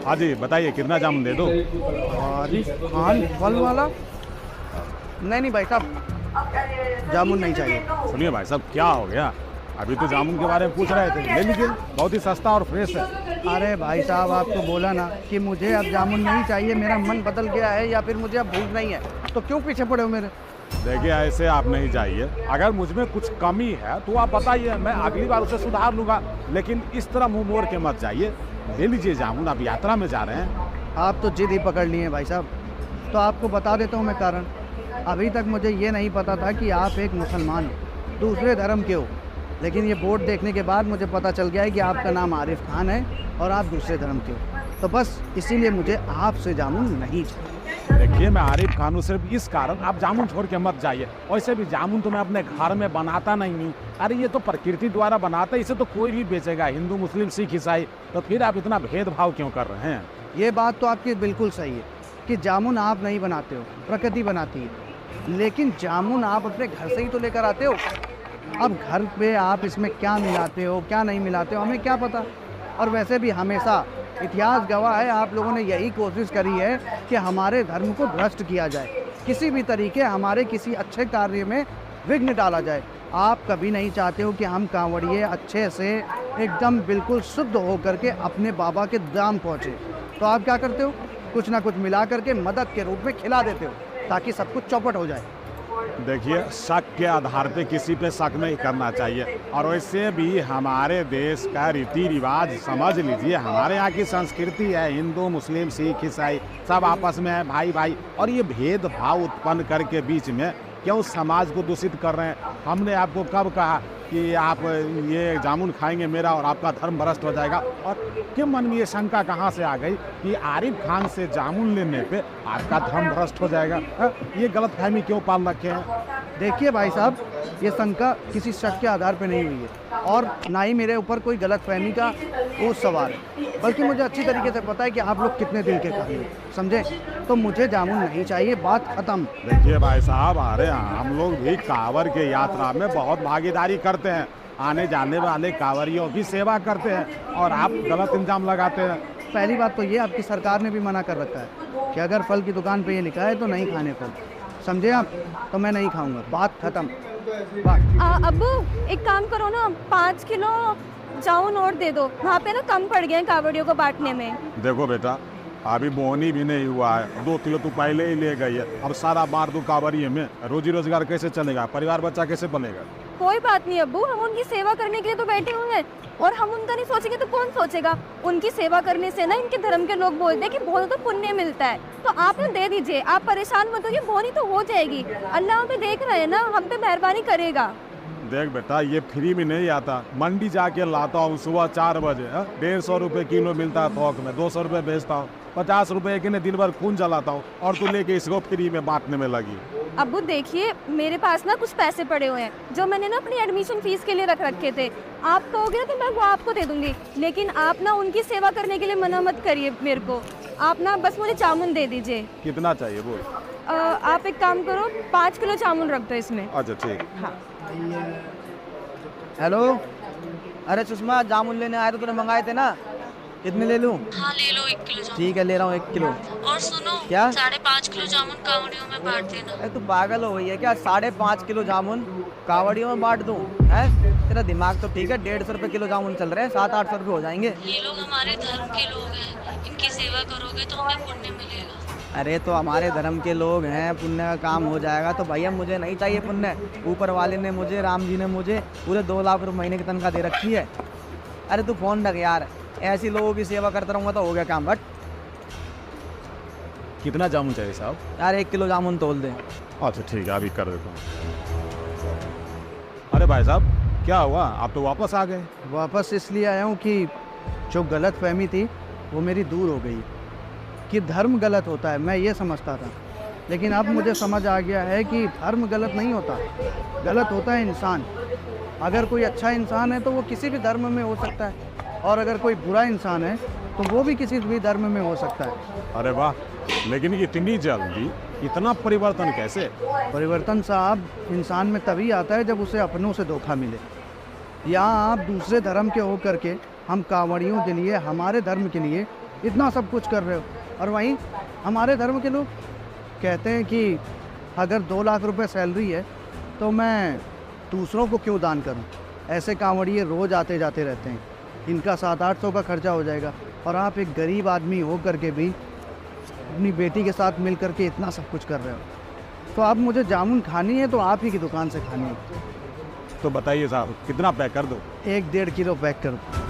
हाँ जी बताइए, कितना जामुन दे दो? आरिफ खान फल वाला? नहीं नहीं भाई साहब, जामुन नहीं चाहिए। सुनिए भाई साहब, क्या हो गया? अभी तो जामुन के बारे में पूछ रहे थे, ले लीजिए, बहुत ही सस्ता और फ्रेश है। अरे भाई साहब, आपको बोला ना कि मुझे अब जामुन नहीं चाहिए, मेरा मन बदल गया है या फिर मुझे अब भूख नहीं है, तो क्यों पीछे पड़े हो मेरे? देखिए ऐसे आप नहीं जाइए, अगर मुझ में कुछ कमी है तो आप बताइए, मैं अगली बार उसे सुधार लूँगा, लेकिन इस तरह मुँह मोड़ के मत जाइए। ले लीजिए जामुन, आप यात्रा में जा रहे हैं। आप तो जिद ही पकड़ लिए हैं भाई साहब। तो आपको बता देता हूँ मैं कारण। अभी तक मुझे ये नहीं पता था कि आप एक मुसलमान हो, दूसरे धर्म के हो, लेकिन ये बोर्ड देखने के बाद मुझे पता चल गया है कि आपका नाम आरिफ खान है और आप दूसरे धर्म के हो। तो बस इसीलिए मुझे आपसे जामुन नहीं चाहिए। देखिए मैं आरिफ खान हूँ, सिर्फ इस कारण आप जामुन छोड़ के मत जाइए। वैसे भी जामुन तो मैं अपने घर में बनाता नहीं हूँ। अरे ये तो प्रकृति द्वारा बनाता है, इसे तो कोई भी बेचेगा, हिंदू मुस्लिम सिख ईसाई। तो फिर आप इतना भेदभाव क्यों कर रहे हैं? ये बात तो आपकी बिल्कुल सही है कि जामुन आप नहीं बनाते हो, प्रकृति बनाती है, लेकिन जामुन आप अपने घर से ही तो लेकर आते हो। अब घर पे आप इसमें क्या मिलाते हो क्या नहीं मिलाते हो हमें क्या पता। और वैसे भी हमेशा इतिहास गवाह है, आप लोगों ने यही कोशिश करी है कि हमारे धर्म को भ्रष्ट किया जाए, किसी भी तरीके हमारे किसी अच्छे कार्य में विघ्न डाला जाए। आप कभी नहीं चाहते हो कि हम कांवड़िए अच्छे से एकदम बिल्कुल शुद्ध होकर के अपने बाबा के धाम पहुँचे। तो आप क्या करते हो, कुछ ना कुछ मिला करके मदद के रूप में खिला देते हो ताकि सब कुछ चौपट हो जाए। देखिए शक के आधार पे किसी पे शक नहीं करना चाहिए। और वैसे भी हमारे देश का रीति रिवाज समझ लीजिए, हमारे यहाँ की संस्कृति है, हिंदू मुस्लिम सिख ईसाई सब आपस में है भाई भाई। और ये भेदभाव उत्पन्न करके बीच में क्यों समाज को दूषित कर रहे हैं? हमने आपको कब कहा कि आप ये जामुन खाएंगे मेरा और आपका धर्म भ्रष्ट हो जाएगा? और के मन में ये शंका कहाँ से आ गई कि आरिफ खान से जामुन लेने पे आपका धर्म भ्रष्ट हो जाएगा? ये गलतफहमी क्यों पाल रखे हैं? देखिए भाई साहब, ये शंका किसी शक के आधार पर नहीं हुई है और ना ही मेरे ऊपर कोई गलतफहमी का वो सवाल है, बल्कि मुझे अच्छी तरीके से पता है कि आप लोग कितने दिल के खाली हो, समझे? तो मुझे जामुन नहीं चाहिए, बात खत्म। देखिए भाई साहब, अरे हम लोग भी कांवर के यात्रा में बहुत भागीदारी करते हैं, आने जाने वाले कांवरियों की सेवा करते हैं और आप गलत इल्जाम लगाते हैं। पहली बात तो ये, आपकी सरकार ने भी मना कर रखा है कि अगर फल की दुकान पे ये लिखा है तो नहीं खाने फल, समझे आप? तो मैं नहीं खाऊंगा, बात खत्म। अब्बू एक काम करो ना, 5 किलो जामुन और दे दो, वहाँ पे ना कम पड़ गए हैं कावड़ियों को बांटने में। देखो बेटा, अभी बोनी भी नहीं हुआ है, 2 किलो तू पहले ही ले गई है, अब सारा बांट दो कांवरिये में, रोजी रोजगार कैसे चलेगा? परिवार बच्चा कैसे बनेगा? कोई बात नहीं अब्बू, हम उनकी सेवा करने के लिए तो बैठे हुए हैं और हम उनका नहीं सोचेंगे तो कौन सोचेगा? उनकी सेवा करने से ना इनके धर्म के लोग बोलते हैं कि बहुत तो पुण्य मिलता है, तो आप ना दे दीजिए, आप परेशान मत होइए, बोनी तो हो जाएगी, अल्लाह हमें देख रहे हैं ना, हम पे मेहरबानी करेगा। देख बेटा, ये फ्री में नहीं आता, मंडी जाके लाता हूँ सुबह 4 बजे, 150 रुपये किलो मिलता है थोक में, 200 रुपये बेचता हूँ, 50 रुपये के दिन भर खून जलाता हूँ और तू लेके इसको फ्री में बांटने में लगी। अब्बू देखिए, मेरे पास ना कुछ पैसे पड़े हुए हैं जो मैंने ना अपनी एडमिशन फीस के लिए रख रखे थे, आप कहोगे ना तो मैं वो आपको दे दूंगी, लेकिन आप ना उनकी सेवा करने के लिए मना मत करिए मेरे को, आप ना बस मुझे जामुन दे दीजिए। कितना चाहिए बोल? आप एक काम करो, 5 किलो जामुन रख दो इसमें। अच्छा ठीक। हाँ। हेलो, अरे सुषमा, जामुन लेने आए तो तूने मंगाए थे ना, कितने ले लूँ? हाँ ले लो 1 किलो जामुन। ठीक है, ले रहा हूँ 1 किलो। और सुनो, क्या? 5.5 किलो जामुन कांवड़ियों में बांट देना। अरे तू पागल हो गई है क्या? 5.5 किलो जामुन कावड़ियों में बांट दूँ? है तेरा दिमाग तो ठीक है, 150 रुपये किलो जामुन चल रहे हैं, 700-800 रुपये हो जाएंगे। ये लोग हमारे धर्म के लोग हैं, इनकी सेवा करोगे तो हमें पुण्य मिलेगा। अरे तो हमारे धर्म के लोग हैं, पुण्य का काम हो जाएगा। तो भैया मुझे नहीं चाहिए पुण्य, ऊपर वाले ने मुझे, राम जी ने मुझे पूरे 2 लाख रुपये महीने की तनख्वाह दे रखी है। अरे तू फोन रख यार, ऐसी लोगों की सेवा करता रहूँगा तो हो गया काम। बट कितना जामुन चाहिए साहब? यार 1 किलो जामुन तोल दे। अच्छा ठीक है, अभी कर देता हूँ। अरे भाई साहब, क्या हुआ? आप तो वापस आ गए। वापस इसलिए आया हूँ कि जो गलत फहमी थी वो मेरी दूर हो गई कि धर्म गलत होता है, मैं ये समझता था, लेकिन अब मुझे समझ आ गया है कि धर्म गलत नहीं होता, गलत होता है इंसान। अगर कोई अच्छा इंसान है तो वो किसी भी धर्म में हो सकता है, और अगर कोई बुरा इंसान है तो वो भी किसी भी धर्म में हो सकता है। अरे वाह, लेकिन इतनी जल्दी इतना परिवर्तन कैसे? परिवर्तन साहब इंसान में तभी आता है जब उसे अपनों से धोखा मिले। यहाँ आप दूसरे धर्म के हो करके हम कांवड़ियों के लिए, हमारे धर्म के लिए इतना सब कुछ कर रहे हो, और वहीं हमारे धर्म के लोग कहते हैं कि अगर 2 लाख रुपए सैलरी है तो मैं दूसरों को क्यों दान करूं। ऐसे कांवड़िए रोज़ आते जाते रहते हैं, इनका 700-800 का खर्चा हो जाएगा, और आप एक गरीब आदमी हो करके भी अपनी बेटी के साथ मिल करके इतना सब कुछ कर रहे हो। तो अब मुझे जामुन खानी है तो आप ही की दुकान से खानी है। तो बताइए साहब, कितना पैक कर दो? 1-1.5 किलो पैक कर दो।